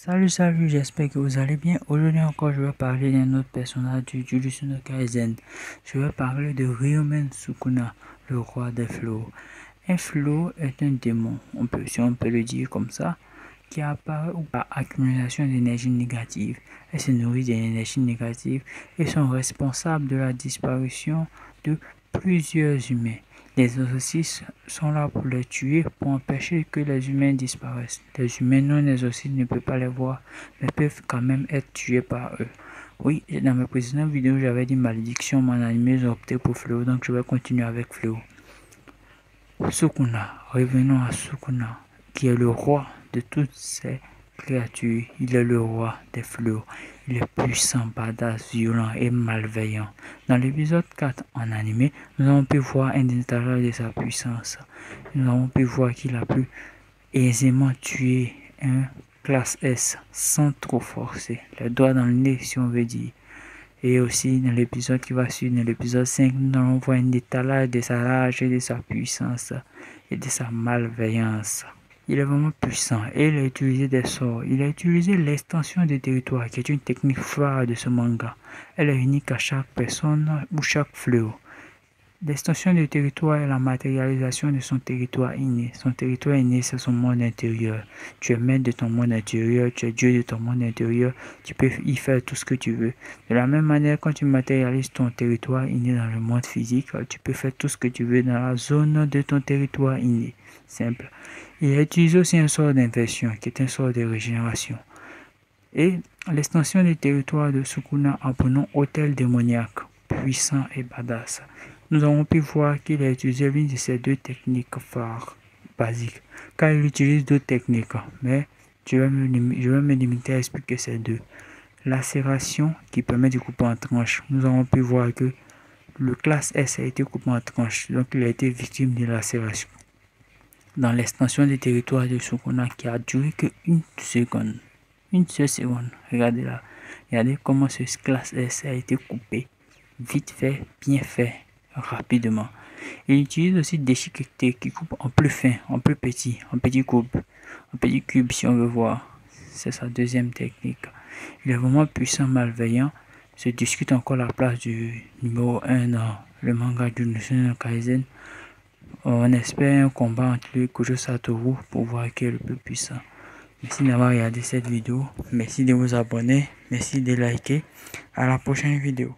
Salut, j'espère que vous allez bien. Aujourd'hui encore, je vais parler d'un autre personnage du Jujutsu no Kaisen. Je vais parler de Ryomen Sukuna, le roi des flots. Un flot est un démon, si on peut le dire comme ça, qui apparaît par accumulation d'énergie négative. Elle se nourrit des énergies négatives et sont responsables de la disparition de plusieurs humains. Les exorcistes sont là pour les tuer, pour empêcher que les humains disparaissent. Les humains non exorcistes ne peuvent pas les voir, mais peuvent quand même être tués par eux. Oui, dans mes précédentes vidéos, j'avais dit malédiction, mon animé, j'ai opté pour Fléau, donc je vais continuer avec Fléau. Sukuna, revenons à Sukuna, qui est le roi de toutes ces créatures. Il est le roi des flots. Il est puissant, badass, violent et malveillant. Dans l'épisode 4 en animé, nous avons pu voir un étalage de sa puissance. Nous avons pu voir qu'il a pu aisément tuer un classe S sans trop forcer. Les doigts dans le nez, si on veut dire. Et aussi, dans l'épisode qui va suivre, dans l'épisode 5, nous allons voir un étalage de sa rage et de sa puissance et de sa malveillance. Il est vraiment puissant et il a utilisé des sorts. Il a utilisé l'extension des territoires, qui est une technique phare de ce manga. Elle est unique à chaque personne ou chaque fléau. L'extension du territoire est la matérialisation de son territoire inné. Son territoire inné, c'est son monde intérieur. Tu es maître de ton monde intérieur, tu es Dieu de ton monde intérieur, tu peux y faire tout ce que tu veux. De la même manière, quand tu matérialises ton territoire inné dans le monde physique, tu peux faire tout ce que tu veux dans la zone de ton territoire inné. Simple. Il a utilisé aussi un sort d'inversion, qui est un sort de régénération. Et l'extension du territoire de Sukuna a pour nom Hôtel démoniaque, puissant et badass. Nous avons pu voir qu'il a utilisé l'une de ces deux techniques phares basiques, car il utilise d'autres techniques, mais je vais me limiter à expliquer ces deux. Lacération qui permet de couper en tranches. Nous avons pu voir que le classe S a été coupé en tranches, donc il a été victime de lacération. Dans l'extension du territoire de Sukuna qui a duré que une seconde. Une seule seconde. Regardez là. Regardez comment ce classe S a été coupé. Vite fait, bien fait, rapidement. Il utilise aussi des déchiquetés qui coupent en plus fin, en plus petit, en petits cubes si on veut voir. C'est sa deuxième technique. Il est vraiment puissant, malveillant. Se discute encore la place du numéro 1 dans le manga du Jujutsu no Kaisen. On espère un combat entre lui et Koujo Satoru pour voir qui est le plus puissant. Merci d'avoir regardé cette vidéo. Merci de vous abonner. Merci de liker. À la prochaine vidéo.